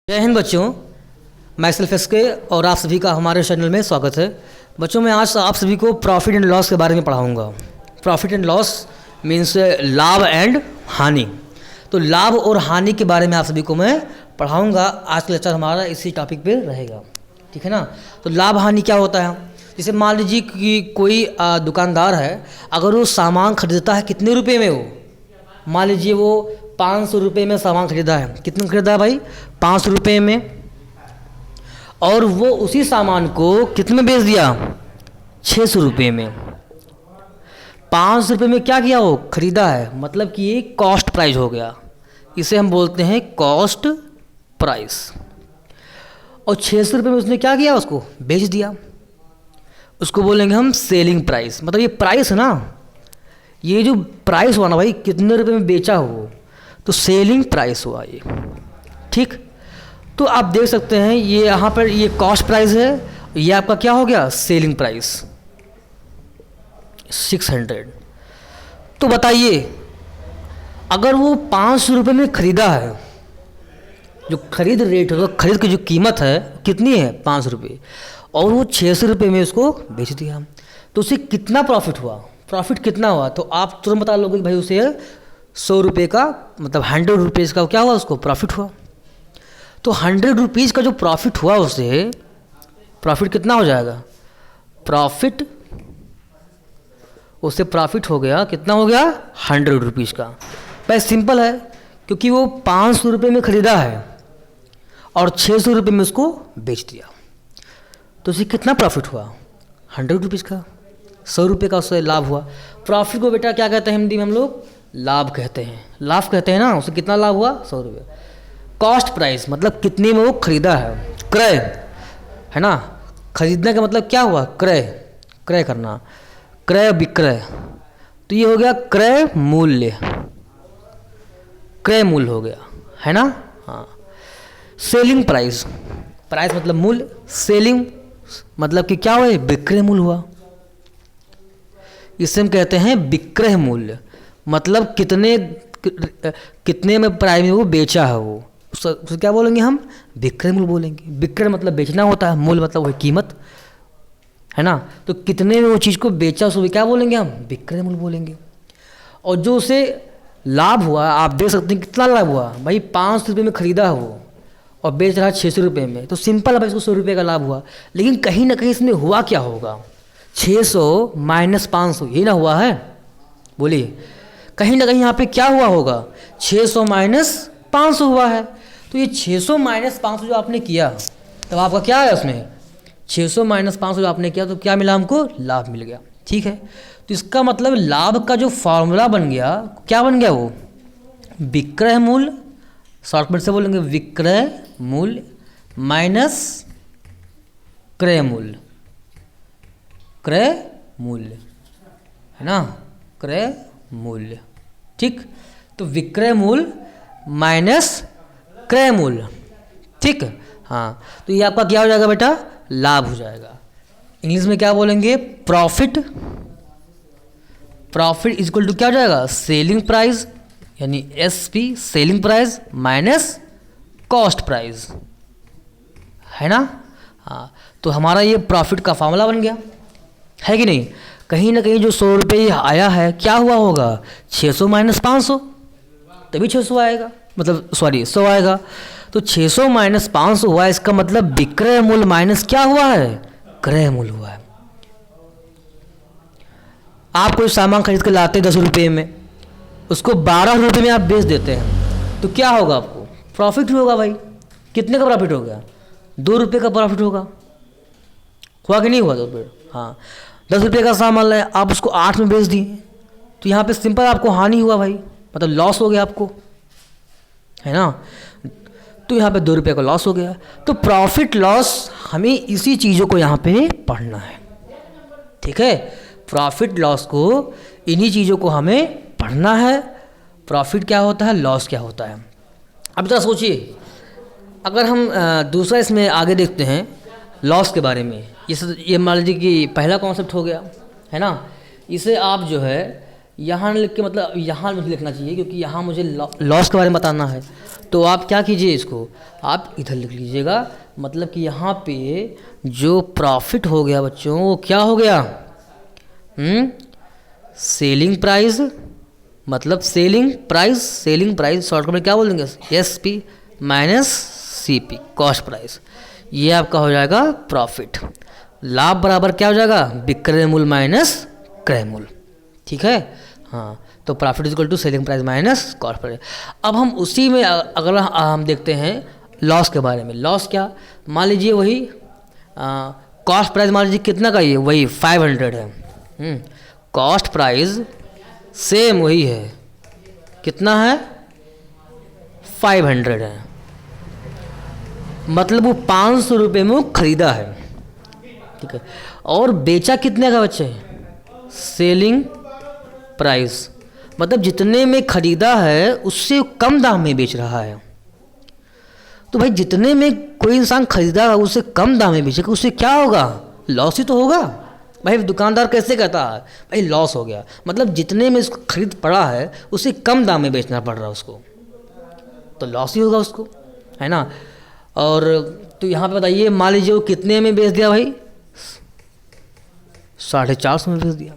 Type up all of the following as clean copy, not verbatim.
जय हिंद बच्चों, मैं सेल्फ एसके और आप सभी का हमारे चैनल में स्वागत है। बच्चों मैं आज आप सभी को प्रॉफिट एंड लॉस के बारे में पढ़ाऊंगा। प्रॉफिट एंड लॉस मीन्स लाभ एंड हानि। तो लाभ और हानि के बारे में आप सभी को मैं पढ़ाऊंगा। आज का लेक्चर हमारा इसी टॉपिक पे रहेगा, ठीक है ना। तो लाभ हानि क्या होता है, जैसे मान लीजिए कि कोई दुकानदार है, अगर वो सामान खरीदता है कितने रुपये में, वो मान लीजिए वो 500 रुपये में सामान खरीदा है। कितने में खरीदा है भाई? 500 रुपये में। और वो उसी सामान को कितने में बेच दिया? 600 रुपये में। 500 रुपये में क्या किया? वो खरीदा है, मतलब कि ये कॉस्ट प्राइस हो गया। इसे हम बोलते हैं कॉस्ट प्राइस। और 600 रुपये में उसने क्या किया? उसको बेच दिया। उसको बोलेंगे हम सेलिंग प्राइस। मतलब ये प्राइस है ना, ये जो प्राइस हुआ ना भाई, कितने रुपये में बेचा हो, तो सेलिंग प्राइस हुआ ये, ठीक। तो आप देख सकते हैं ये यहाँ पर ये कॉस्ट प्राइस है, ये आपका क्या हो गया? Selling price 600। तो बताइए अगर वो 500 रुपये में ख़रीदा है, जो खरीद रेट है, खरीद की जो कीमत है कितनी है? 500 रुपये, और वो 600 रुपये में उसको बेच दिया, तो उसे कितना प्रॉफिट हुआ? प्रॉफिट कितना हुआ? तो आप तुरंत बता लोगे कि भाई उसे 100 रुपये का, मतलब 100 रुपीज़ का क्या हुआ? उसको प्रॉफिट हुआ। तो 100 रुपीज़ का जो प्रॉफिट हुआ, उसे प्रॉफिट कितना हो जाएगा? प्रॉफिट उससे प्रॉफिट हो गया, कितना हो गया? 100 रुपीज़ का। भाई सिंपल है, क्योंकि वो 500 रुपये में ख़रीदा है और 600 रुपये में उसको बेच दिया, तो उसे कितना प्रॉफिट हुआ? 100 रुपीज़ का। 100 रुपये का उससे लाभ हुआ। प्रॉफिट को बेटा क्या कहते हैं हिंदी में हम लोग? लाभ कहते हैं। लाभ कहते हैं ना। उसे कितना लाभ हुआ? 100 रुपये। कॉस्ट प्राइस मतलब कितने में वो खरीदा है, क्रय है ना। खरीदने का मतलब क्या हुआ? क्रय, क्रय करना, क्रय विक्रय। तो ये हो गया क्रय मूल्य, क्रय मूल्य हो गया, है ना। हाँ। सेलिंग प्राइस, प्राइस मतलब मूल्य, सेलिंग मतलब कि क्या हुआ? विक्रय मूल्य हुआ। इसे हम कहते हैं विक्रय मूल्य, मतलब कितने में प्राइस में वो बेचा है, वो उसे क्या बोलेंगे हम? विक्रय मूल्य बोलेंगे। विक्रय मतलब बेचना होता है, मूल्य मतलब वही कीमत, है ना। तो कितने में वो चीज़ को बेचा, उसको क्या बोलेंगे हम? विक्रय मूल्य बोलेंगे। और जो उसे लाभ हुआ, आप देख सकते हैं कितना लाभ हुआ भाई। 500 रुपये में खरीदा है वो और बेच रहा है 600 रुपये में, तो सिंपल है भाई, इसको 100 रुपये का लाभ हुआ। लेकिन कहीं ना कहीं इसमें हुआ क्या होगा? 600 माइनस 500, यही ना हुआ है? बोलिए, कहीं ना कहीं यहाँ पे क्या हुआ होगा? 600 माइनस 500 हुआ है। तो ये 600 माइनस 500 जो आपने किया, तब आपका क्या है उसमें? 600 माइनस 500 जो आपने किया, तो क्या मिला हमको? लाभ मिल गया, ठीक है। तो इसका मतलब लाभ का जो फॉर्मूला बन गया, क्या बन गया वो? विक्रय मूल्य, शॉर्ट में से बोलेंगे विक्रय मूल्य माइनस क्रय मूल्य, क्रय मूल्य, है ना, क्रय मूल्य, ठीक। तो विक्रय मूल्य माइनस क्रय मूल्य, ठीक। हाँ, तो ये आपका क्या हो जाएगा बेटा? लाभ हो जाएगा। इंग्लिश में क्या बोलेंगे? Profit. Profit is equal to क्या हो जाएगा? सेलिंग प्राइस, यानी SP, selling price minus cost price, है ना। हाँ, तो हमारा ये प्रॉफिट का फॉर्मूला बन गया, है कि नहीं। कहीं ना कहीं जो 100 रुपये आया है, क्या हुआ होगा? 600 माइनस 500, तभी 600 आएगा, मतलब सॉरी 100 आएगा। तो 600 माइनस 500 हुआ, इसका मतलब विक्रय मूल्य माइनस क्या हुआ है? क्रय मूल्य हुआ है। आप कोई सामान खरीद कर लाते हैं 10 रुपये में, उसको 12 रुपये में आप बेच देते हैं, तो क्या होगा? आपको प्रॉफिट होगा भाई। कितने का प्रॉफिट हो गया? 2 रुपये का प्रॉफिट होगा। हुआ कि नहीं हुआ? 2 रुपये। हाँ, 10 रुपये का सामान लाए, आप उसको 8 में बेच दिए, तो यहाँ पे सिंपल आपको हानि हुआ भाई, मतलब लॉस हो गया आपको, है ना। तो यहाँ पे 2 रुपये का लॉस हो गया। तो प्रॉफिट लॉस हमें इसी चीज़ों को यहाँ पे पढ़ना है, ठीक है। प्रॉफिट लॉस को, इन्हीं चीज़ों को हमें पढ़ना है। प्रॉफिट क्या होता है, लॉस क्या होता है। अब जरा सोचिए, अगर हम दूसरा इसमें आगे देखते हैं लॉस के बारे में। ये मान लीजिए कि पहला कॉन्सेप्ट हो गया, है ना। इसे आप जो है यहाँ लिख के मतलब यहाँ मुझे लिखना चाहिए, क्योंकि यहाँ मुझे लॉस के बारे में बताना है। तो आप क्या कीजिए, इसको आप इधर लिख लीजिएगा। मतलब कि यहाँ पे जो प्रॉफिट हो गया बच्चों वो क्या हो गया, सेलिंग प्राइस, मतलब सेलिंग प्राइस शॉर्टकट में क्या बोलेंगे, SP minus CP cost price. ये आपका हो जाएगा प्रॉफिट। लाभ बराबर क्या हो जाएगा, विक्रय मूल्य माइनस क्रय मूल्य। ठीक है, हाँ। तो profit equal to selling price minus cost price. अब हम उसी में अगर हम देखते हैं लॉस के बारे में। लॉस क्या, मान लीजिए वही कॉस्ट प्राइस मान लीजिए कितना का, ये वही 500 है। कॉस्ट प्राइस सेम वही है, कितना है, 500 है। मतलब वो 500 रुपये में वो खरीदा है, ठीक है। और बेचा कितने का बच्चे, सेलिंग प्राइस, मतलब जितने में खरीदा है उससे कम दाम में बेच रहा है। तो भाई जितने में कोई इंसान खरीदा है उससे कम दाम में बेचेगा, उससे क्या होगा, लॉस ही तो होगा। भाई दुकानदार कैसे कहता है, भाई लॉस हो गया, मतलब जितने में इसको खरीद पड़ा है उससे कम दाम में बेचना पड़ रहा है उसको, तो लॉस ही होगा उसको, है ना। और तो यहाँ पे बताइए, मान लीजिए वो कितने में बेच दिया भाई, 450 में बेच दिया,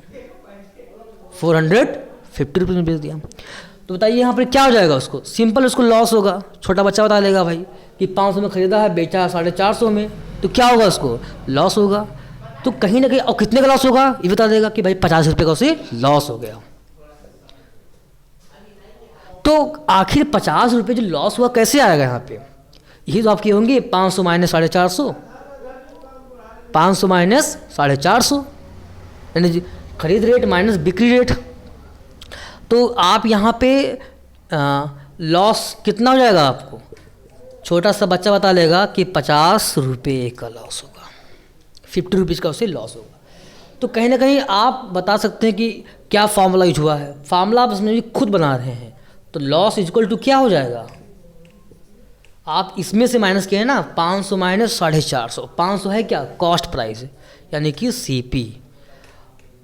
450 रुपये में बेच दिया। तो बताइए यहाँ पर क्या हो जाएगा, उसको सिंपल उसको लॉस होगा। छोटा बच्चा बता देगा भाई कि 500 में खरीदा है, बेचा है 450 में, तो क्या होगा, उसको लॉस होगा। तो कहीं ना कहीं, और कितने का लॉस होगा ये बता देगा कि भाई 50 रुपये का उसे लॉस हो गया। तो आखिर 50 रुपये जो लॉस हुआ कैसे आएगा यहाँ पे, यही तो आपके होंगे 500 माइनस 450, 500 माइनस 450, यानी खरीद रेट माइनस बिक्री रेट। तो आप यहाँ पे लॉस कितना हो जाएगा आपको, छोटा सा बच्चा बता लेगा कि 50 रुपये का लॉस होगा, 50 रुपीज़ का उसे लॉस होगा। तो कहीं ना कहीं आप बता सकते हैं कि क्या फार्मूला यूज हुआ है, फार्मूला आप इसमें भी खुद बना रहे हैं। तो लॉस इक्वल टू क्या हो जाएगा, आप इसमें से माइनस किए ना, 500 माइनस 450, 500 है क्या, कॉस्ट प्राइस यानी कि CP,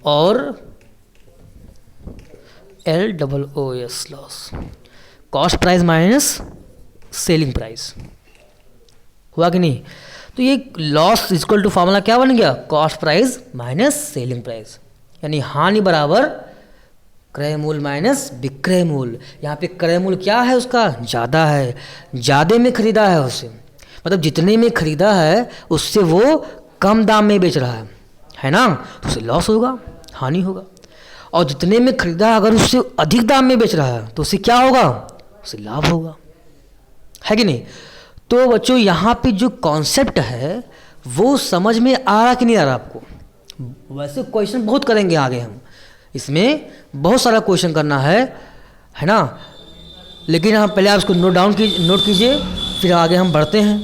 और LOOS loss, cost price minus selling price, हुआ कि नहीं। तो ये लॉस इक्वल टू फार्मूला क्या बन गया, cost price minus selling price, यानी हानि बराबर क्रय मूल्य माइनस विक्रय मूल्य। यहाँ पे क्रय मूल्य क्या है उसका, ज़्यादा है, ज़्यादा में खरीदा है उससे, मतलब जितने में खरीदा है उससे वो कम दाम में बेच रहा है ना, तो उसे लॉस होगा, हानि होगा। और जितने में खरीदा अगर उससे अधिक दाम में बेच रहा है तो उससे क्या होगा, उसे लाभ होगा, है कि नहीं। तो बच्चों यहाँ पे जो कॉन्सेप्ट है वो समझ में आ रहा कि नहीं आ रहा आपको। वैसे क्वेश्चन बहुत करेंगे आगे, हम इसमें बहुत सारा क्वेश्चन करना है ना। लेकिन हम पहले आप इसको नोट कीजिए, फिर आगे हम बढ़ते हैं।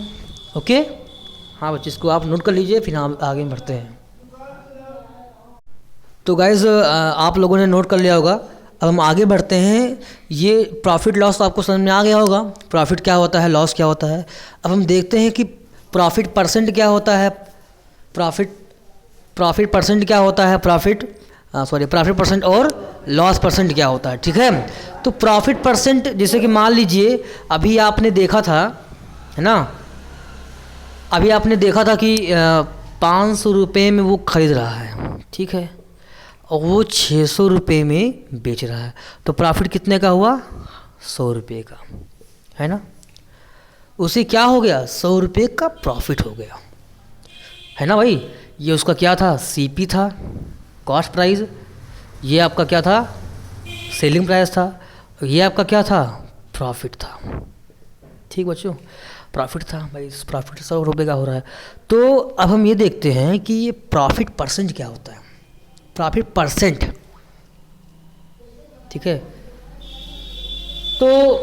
ओके, हाँ बच्चे इसको आप नोट कर लीजिए, फिर हम आगे बढ़ते हैं। तो गाइज़ आप लोगों ने नोट कर लिया होगा, अब हम आगे बढ़ते हैं। ये प्रॉफिट लॉस तो आपको समझ में आ गया होगा, प्रॉफिट क्या होता है, लॉस क्या होता है। अब हम देखते हैं कि प्रॉफिट परसेंट क्या होता है, प्रॉफिट परसेंट क्या होता है, प्रॉफिट परसेंट और लॉस परसेंट क्या होता है, ठीक है। तो प्रॉफिट परसेंट, जैसे कि मान लीजिए अभी आपने देखा था, है ना, अभी आपने देखा था कि 500 रुपये में वो खरीद रहा है, ठीक है, और वो 600 रुपये में बेच रहा है, तो प्रॉफिट कितने का हुआ, 100 रुपये का, है ना। उसे क्या हो गया, 100 रुपये का प्रॉफिट हो गया, है ना भाई। ये उसका क्या था, CP था, कॉस्ट प्राइस, ये आपका क्या था, सेलिंग प्राइस था, ये आपका क्या था, प्रॉफिट था। ठीक बच्चों, प्रॉफिट था भाई, प्रॉफिट 100 रुपये का हो रहा है। तो अब हम ये देखते हैं कि ये प्रॉफिट परसेंट क्या होता है, प्रॉफिट परसेंट, ठीक है। तो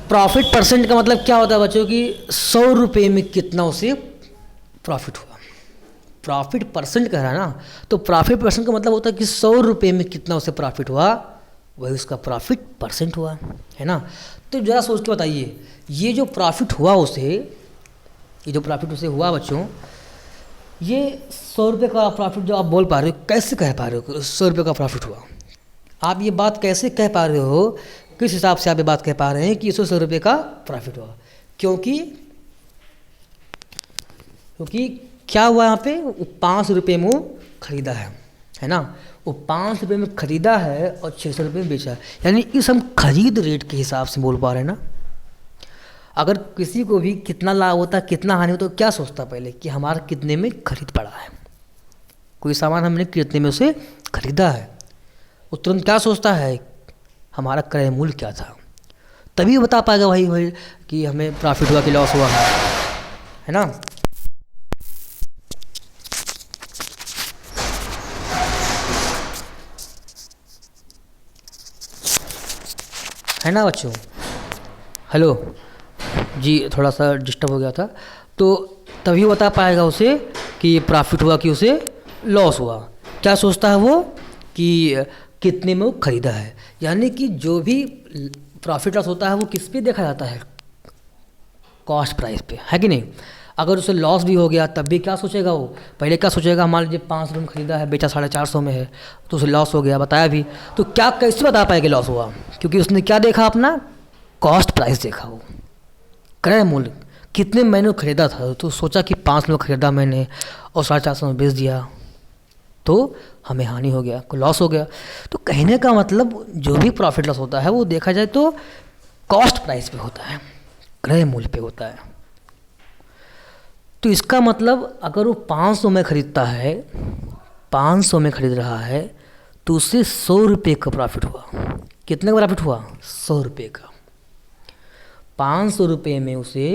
प्रॉफिट परसेंट का मतलब क्या होता है बच्चों कि 100 रुपये में कितना उसे प्रॉफिट हुआ, प्रॉफिट परसेंट कह रहा है ना। तो प्रॉफिट परसेंट का मतलब होता है कि 100 रुपये में कितना उसे प्रॉफिट हुआ, वही उसका प्रॉफिट परसेंट हुआ, है ना। तो ज़रा सोच के बताइए, ये जो प्रॉफिट हुआ उसे, ये जो प्रॉफिट उसे हुआ बच्चों, ये 100 रुपये का प्रॉफिट जो आप बोल पा रहे हो, कैसे कह पा रहे हो 100 रुपये का प्रॉफिट हुआ, आप ये बात कैसे कह पा रहे हो, किस हिसाब से आप ये बात कह पा रहे हैं कि 100 रुपये का प्रॉफिट हुआ? क्योंकि क्योंकि क्या हुआ यहाँ पे, वो 5 रुपये में खरीदा है ना, वो 5 रुपये में खरीदा है और 600 रुपये में बेचा है, यानी इस हम खरीद रेट के हिसाब से बोल पा रहे हैं ना। अगर किसी को भी कितना लाभ होता है कितना हानि होता है तो क्या सोचता पहले कि हमारा कितने में खरीद पड़ा है, कोई सामान हमने कितने में उसे खरीदा है, वो तुरंत क्या सोचता है हमारा क्रय मूल्य क्या था, तभी बता पाएगा भाई कि हमें प्रॉफिट हुआ कि लॉस हुआ है ना। है ना बच्चों? हेलो जी, थोड़ा सा डिस्टर्ब हो गया था। तो तभी बता पाएगा उसे कि प्रॉफिट हुआ कि उसे लॉस हुआ। क्या सोचता है वो कि कितने में वो खरीदा है, यानी कि जो भी प्रॉफिट लॉस होता है वो किस पे देखा जाता है, कॉस्ट प्राइस पे, है कि नहीं। अगर उसे लॉस भी हो गया तब भी क्या सोचेगा वो, पहले क्या सोचेगा, मान लीजिए 5 रुपये में खरीदा है, बेचा 450 में है, तो उसे लॉस हो गया, बताया भी, तो क्या कैसे बता पाएगा लॉस हुआ, क्योंकि उसने क्या देखा, अपना कॉस्ट प्राइस देखा, वो क्रय मूल्य कितने मैंने खरीदा था, तो सोचा कि 5 में खरीदा मैंने और 450 में बेच दिया तो हमें हानि हो गया, को लॉस हो गया। तो कहने का मतलब जो भी प्रॉफिट लॉस होता है वो देखा जाए तो कॉस्ट प्राइस पे होता है, क्रय मूल्य पे होता है। तो इसका मतलब अगर वो 500 में खरीदता है, 500 में खरीद रहा है, तो उससे 100 रुपये का प्रॉफिट हुआ। कितने का प्रॉफिट हुआ? 100 रुपये का। 500 रुपये में उसे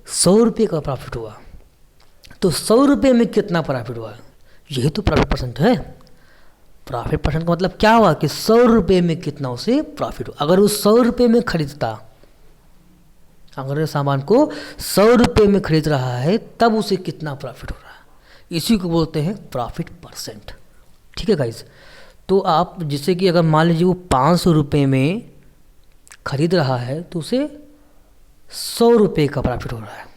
100 रुपये का प्रॉफिट हुआ, तो 100 रुपये में कितना प्रॉफिट हुआ, यही तो प्रॉफिट परसेंट है। प्रॉफिट परसेंट का मतलब क्या हुआ कि 100 रुपये में कितना उसे प्रॉफिट हुआ। अगर वो 100 रुपये में खरीदता, अगर सामान को 100 रुपये में खरीद रहा है तब उसे कितना प्रॉफिट हो रहा है, इसी को बोलते हैं प्रॉफिट परसेंट। ठीक है गाइस। तो आप जिससे कि अगर मान लीजिए वो 500 रुपये में खरीद रहा है तो उसे 100 रुपये का प्रॉफिट हो रहा है।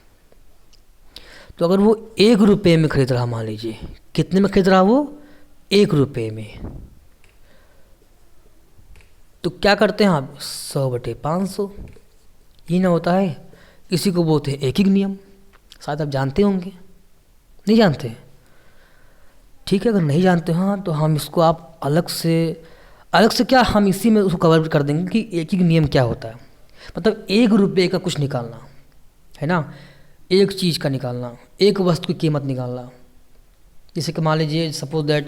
तो अगर वो 1 रुपये में खरीद रहा, मान लीजिए कितने में खरीद रहा वो, 1 रुपये में, तो क्या करते हैं आप, 100/500, ये ना होता है। इसी को बोलते हैं एक ही नियम। शायद आप जानते होंगे, नहीं जानते? ठीक है, अगर नहीं जानते हाँ तो हम इसको आप अलग से क्या, हम इसी में उसको कवर कर देंगे कि एक ही नियम क्या होता है। मतलब 1 रुपये का कुछ निकालना है ना, एक चीज़ का निकालना, एक वस्तु की कीमत निकालना। जैसे कि मान लीजिए सपोज दैट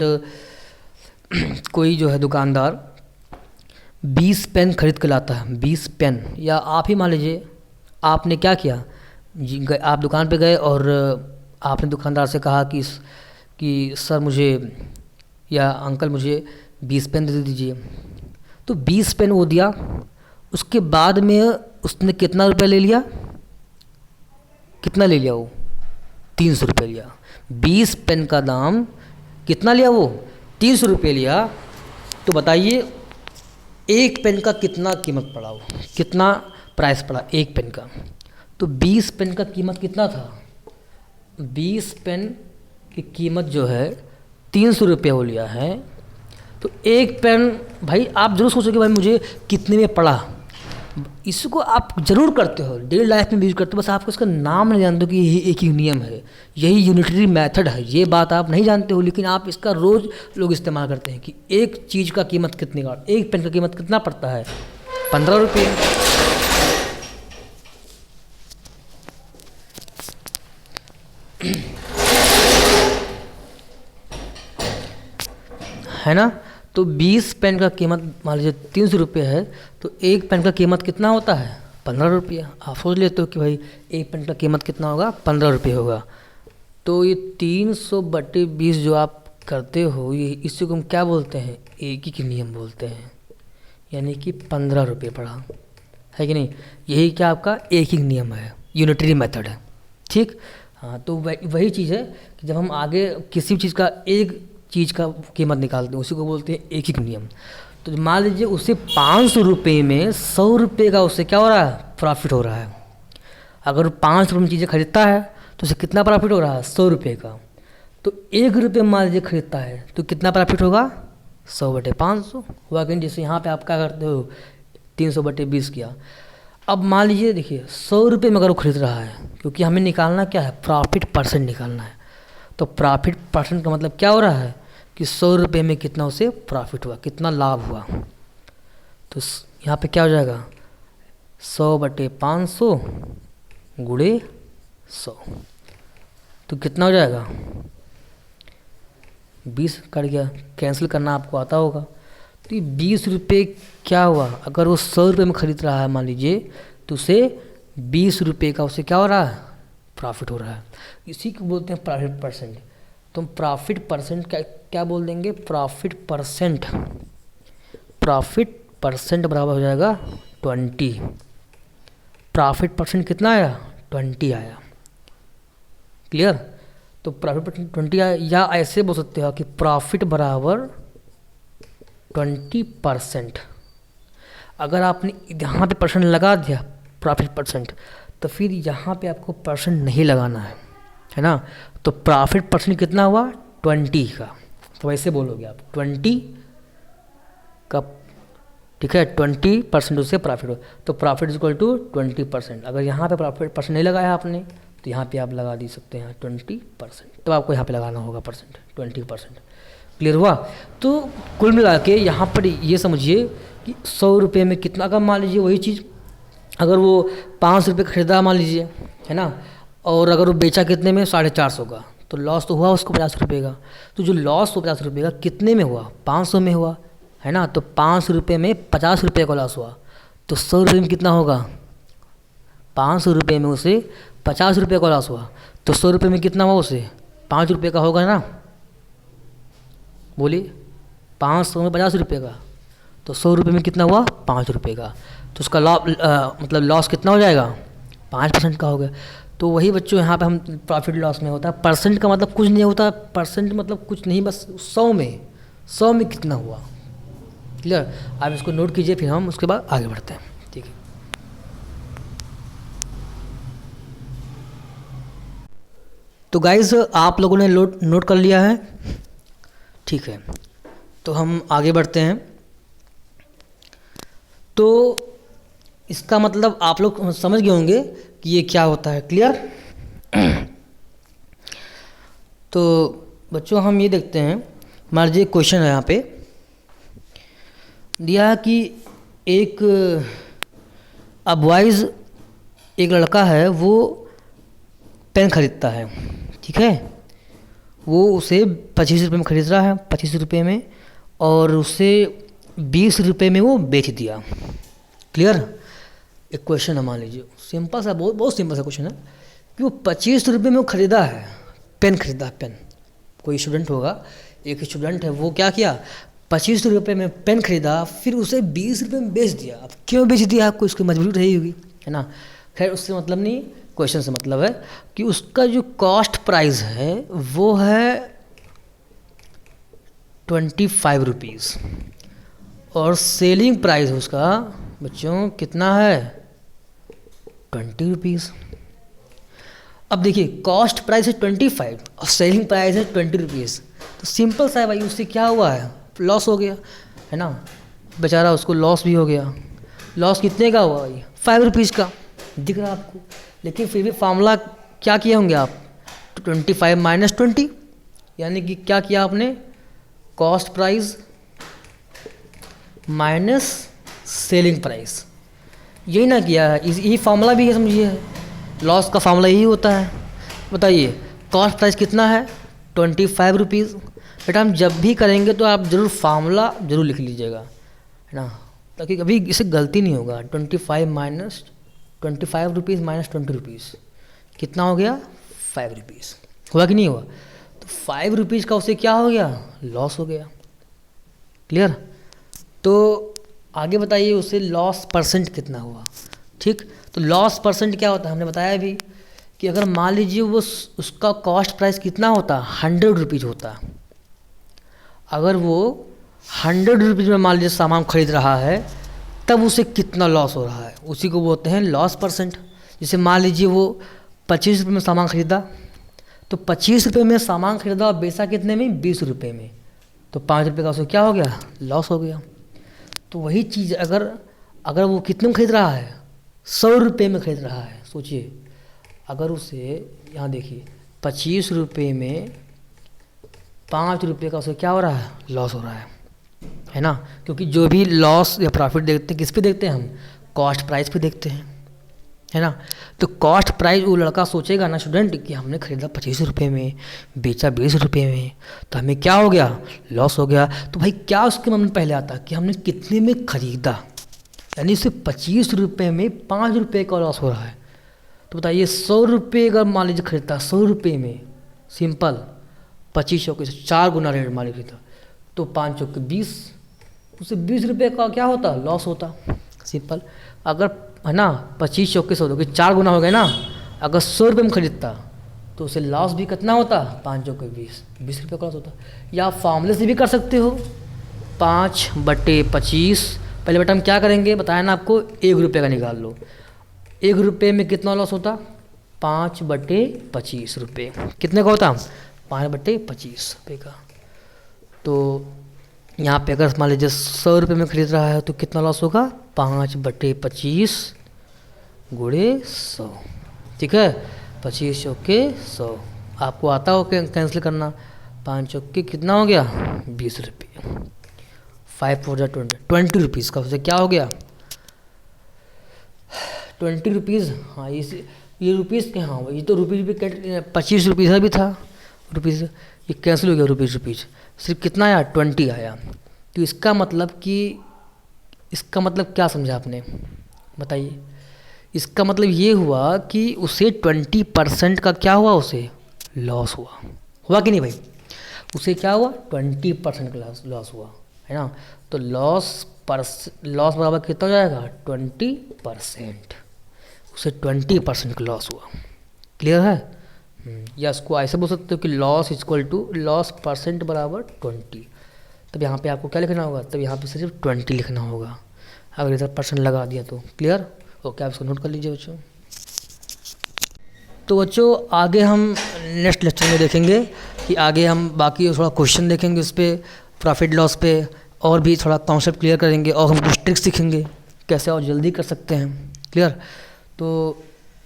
कोई जो है दुकानदार 20 पेन खरीद के लाता है, 20 पेन, या आप ही मान लीजिए आपने क्या किया, आप दुकान पे गए और आपने दुकानदार से कहा कि सर मुझे, या अंकल मुझे 20 पेन दे दीजिए। तो 20 पेन वो दिया, उसके बाद में उसने कितना रुपया ले लिया, कितना ले लिया वो, 300 रुपये लिया। 20 पेन का दाम कितना लिया वो, 300 रुपये लिया। तो बताइए एक पेन का कितना कीमत पड़ा, वो कितना प्राइस पड़ा एक पेन का। तो 20 पेन का कीमत कितना था, 20 पेन की कीमत जो है 300 रुपये हो लिया है। तो एक पेन, भाई आप जरूर सोचोगे भाई मुझे कितने में पड़ा, इसको आप जरूर करते हो, डेली लाइफ में भी यूज करते हो, बस आपको इसका नाम नहीं जानते हो कि यही एक ही नियम है, यही यूनिटरी मेथड है। ये बात आप नहीं जानते हो, लेकिन आप इसका रोज़ लोग इस्तेमाल करते हैं कि एक चीज़ का कीमत कितनी का, एक पेन का कीमत कितना पड़ता है, 15 रुपये। है ना। तो 20 पेन का कीमत मान लीजिए 300 रुपये है, तो एक पेन का कीमत कितना होता है, 15 रुपये। आप सोच लेते हो कि भाई एक पेन का कीमत कितना होगा, 15 रुपये होगा। तो ये 300/20 जो आप करते हो, ये इसी को हम क्या बोलते हैं, एक ही के नियम बोलते हैं, यानी कि 15 रुपये पड़ा, है कि नहीं। यही क्या आपका एक ही नियम है, यूनिटरी मेथड है। ठीक, हाँ। तो वही चीज़ है कि जब हम आगे किसी भी चीज़ का एक चीज़ का कीमत निकालते हैं, उसी को बोलते हैं एक ही नियम। तो मान लीजिए उसे 500 रुपये में 100 रुपये का उससे क्या हो रहा है, प्रॉफिट हो रहा है। अगर 5 रुपये में चीज़ें खरीदता है तो उसे कितना प्रॉफिट हो रहा है, 100 रुपये का। तो 1 रुपये मान लीजिए खरीदता है तो कितना प्रॉफिट होगा, 100/500 हुआ कि नहीं। जैसे यहाँ पे आप क्या करते हो 300/20 किया। अब मान लीजिए देखिए 100 रुपये में अगर वो खरीद रहा है, क्योंकि हमें निकालना क्या है, प्रॉफिट परसेंट निकालना है। तो प्रॉफिट परसेंट का मतलब क्या हो रहा है कि 100 रुपये में कितना उसे प्रॉफिट हुआ, कितना लाभ हुआ। तो यहाँ पे क्या हो जाएगा 100/500 गुणे 100, तो कितना हो जाएगा 20 कट गया, कैंसिल करना आपको आता होगा। तो ये 20 रुपये क्या हुआ, अगर वो 100 रुपये में खरीद रहा है मान लीजिए, तो उसे 20 रुपये का उसे क्या हो रहा है, प्रॉफिट हो रहा है। इसी को बोलते हैं प्रॉफिट परसेंट। तो हम प्रॉफिट परसेंट क्या बोल देंगे, प्रॉफिट परसेंट बराबर हो जाएगा 20। प्रॉफिट परसेंट कितना आया, 20 आया। क्लियर। तो प्रॉफिट परसेंट 20 आया, या ऐसे बोल सकते हो कि प्रॉफिट बराबर 20%। अगर आपने यहाँ पे परसेंट लगा दिया प्रॉफिट परसेंट, तो फिर यहाँ पे आपको परसेंट नहीं लगाना है ना। तो प्रॉफिट परसेंट कितना हुआ 20 का, तो वैसे बोलोगे आप 20 का, ठीक है, 20% उससे प्रॉफिट हो। तो प्रॉफिट इक्वल टू 20%। अगर यहाँ पे प्रॉफिट परसेंट नहीं लगाया आपने, तो यहाँ पे आप लगा दे सकते हैं 20%। तो आपको यहाँ पे लगाना होगा परसेंट 20%। क्लियर हुआ। तो कुल मिला के यहाँ पर ये समझिए कि 100 रुपये में कितना, अगर मान लीजिए वही चीज़ अगर वो 500 रुपये का खरीदा मान लीजिए, है ना, और अगर वो बेचा कितने में 450 का, तो लॉस तो हुआ उसको 50 रुपये का। तो जो लॉस हो 50 रुपये का कितने में हुआ, 500 में हुआ, है ना। तो 500 रुपये में 50 रुपये का लॉस हुआ, तो 100 रुपये में कितना होगा, 500 रुपये में उसे 50 रुपये का लॉस हुआ, तो 100 रुपये में कितना हुआ उसे 5 रुपये का होगा ना। बोलिए 500 में 50 रुपये का, तो 100 रुपये में कितना हुआ 5 रुपये का। तो उसका मतलब लॉस कितना हो जाएगा 5% का हो गया। तो वही बच्चों यहाँ पे हम प्रॉफिट लॉस में होता है, परसेंट का मतलब कुछ नहीं होता, परसेंट मतलब कुछ नहीं, बस 100 में कितना हुआ। क्लियर। आप इसको नोट कीजिए, फिर हम उसके बाद आगे बढ़ते हैं। ठीक है। तो गाइज आप लोगों ने नोट कर लिया है, ठीक है। तो हम आगे बढ़ते हैं। तो इसका मतलब आप लोग समझ गए होंगे कि ये क्या होता है। क्लियर। तो बच्चों हम ये देखते हैं, मान लीजिए क्वेश्चन है यहाँ पे दिया कि एक बॉयज़ एक लड़का है, वो पेन खरीदता है, ठीक है। वो उसे 25 रुपये में खरीद रहा है, 25 रुपये में, और उसे 20 रुपये में वो बेच दिया। क्लियर। एक क्वेश्चन है, मान लीजिए सिंपल सा, बहुत सिंपल सा क्वेश्चन है कि वो 25 रुपये में वो खरीदा है, पेन खरीदा है, पेन। कोई स्टूडेंट होगा, एक स्टूडेंट है, वो क्या किया 25 रुपये में पेन खरीदा, फिर उसे 20 रुपये में बेच दिया। अब क्यों बेच दिया, आपको उसकी मजबूरी रही होगी, है ना। खैर उससे मतलब नहीं, क्वेश्चन से मतलब है कि उसका जो कॉस्ट प्राइस है वो है 25 रुपीज़, और सेलिंग प्राइस उसका बच्चों कितना है 20 रुपीज़। अब देखिए कॉस्ट प्राइस है 25 और सेलिंग प्राइस है 20 रुपीज़, तो सिंपल सा है भाई, उससे क्या हुआ है, लॉस हो गया, है ना। बेचारा उसको लॉस भी हो गया। लॉस कितने का हुआ भाई 5 रुपीज़ का, दिख रहा है आपको। लेकिन फिर भी फार्मूला क्या किए होंगे आप, 25 माइनस 20, यानी कि क्या किया आपने, cost price minus selling price, यही ना किया है। यही फार्मूला भी है, समझिए, लॉस का फार्मूला यही होता है। बताइए कॉस्ट प्राइस कितना है 25 रुपीज़। बेटा हम जब भी करेंगे तो आप ज़रूर फार्मूला ज़रूर लिख लीजिएगा, है ना, ताकि कभी इससे गलती नहीं होगा। 25 रुपीज़ माइनस 20 रुपीज़ कितना हो गया 5 रुपीज़, हुआ कि नहीं हुआ। तो 5 रुपीज़ का उसे क्या हो गया, लॉस हो गया। क्लियर। तो आगे बताइए उसे लॉस परसेंट कितना हुआ। ठीक। तो लॉस परसेंट क्या होता है, हमने बताया भी कि अगर मान लीजिए वो उसका कॉस्ट प्राइस कितना होता 100 रुपीज़ होता, अगर वो 100 रुपीज़ में मान लीजिए सामान खरीद रहा है, तब उसे कितना लॉस हो रहा है, उसी को बोलते हैं लॉस परसेंट। जैसे मान लीजिए वो 25 रुपये में सामान खरीदा, तो 25 रुपये में सामान खरीदा और बेचा कितने में 20 रुपये में, तो 5 रुपये का उसे क्या हो गया, लॉस हो गया। तो वही चीज़ अगर अगर वो कितने में खरीद रहा है, 100 रुपये में खरीद रहा है, सोचिए अगर उसे यहाँ देखिए 25 रुपये में 5 रुपये का उसे क्या हो रहा है, लॉस हो रहा है ना। क्योंकि जो भी लॉस या प्रॉफिट देखते हैं किस पे देखते हैं हम, कॉस्ट प्राइस पे देखते हैं, है ना। तो कॉस्ट प्राइस वो लड़का सोचेगा ना स्टूडेंट कि हमने खरीदा 25 रुपये में, बेचा 20 रुपये में, तो हमें क्या हो गया, लॉस हो गया। तो भाई क्या उसके मन में पहले आता कि हमने कितने में खरीदा, यानी उसे 25 रुपये में 5 रुपये का लॉस हो रहा है। तो बताइए 100 रुपये अगर मान लीजिए खरीदता, 100 रुपये में सिंपल 25 चौके से 4 गुना रेट मान लीजिए था, तो 5 चौके 20, उसे 20 रुपये का क्या होता, लॉस होता। सिंपल अगर है ना 25 चौके 100 क्योंकि 4 गुना हो गया ना। अगर 100 रुपये में खरीदता तो उसे लॉस भी कितना होता, 5 चौके 20 रुपये का लॉस होता। या आप फार्मूले से भी कर सकते हो, 5/25। पहले बेटा हम क्या करेंगे बताया ना आपको, 1 रुपये का निकाल लो। 1 रुपये में कितना लॉस होता, 5/25 रुपये। कितने का होता, 5/25 रुपये का। तो यहाँ पे अगर मान लीजिए 100 रुपये में खरीद रहा है तो कितना लॉस होगा, 5/25 गुणे 100, ठीक है। 25 चौके 100, आपको आता हो कैंसिल करना, 5 चौके कितना हो गया, 20 रुपये। 5 4 20 रुपीज़ का उसे क्या हो गया, 20 रुपीज़। हाँ ये रुपीज़ के, हाँ ये तो रुपये 25 रुपीज़ भी था, रुपीज़ ये कैंसिल हो गया, रुपीज़ सिर्फ कितना आया, 20 आया। तो इसका मतलब क्या समझा आपने, बताइए। इसका मतलब ये हुआ कि उसे 20% का क्या हुआ, उसे लॉस हुआ कि नहीं भाई। उसे क्या हुआ, 20% का लॉस हुआ, है ना। तो लॉस बराबर कितना हो जाएगा, 20%। उसे 20% का लॉस हुआ, क्लियर है। या इसको ऐसे बोल सकते हो कि loss equal to loss percent बराबर 20। तब यहाँ पे आपको क्या लिखना होगा, तब यहाँ पे सिर्फ 20 लिखना होगा, अगर इधर परसेंट लगा दिया तो। क्लियर, ओके आप इसको नोट कर लीजिए बच्चों। तो बच्चों आगे हम नेक्स्ट लेक्चर में देखेंगे कि आगे हम बाकी थोड़ा क्वेश्चन देखेंगे उस पर, प्रॉफिट लॉस पे, और भी थोड़ा कॉन्सेप्ट क्लियर करेंगे, और हम कुछ ट्रिक्स सीखेंगे कैसे और जल्दी कर सकते हैं। क्लियर, तो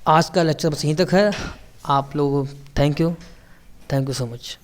आज का लेक्चर बस यहीं तक है। आप लोग थैंक यू सो मच।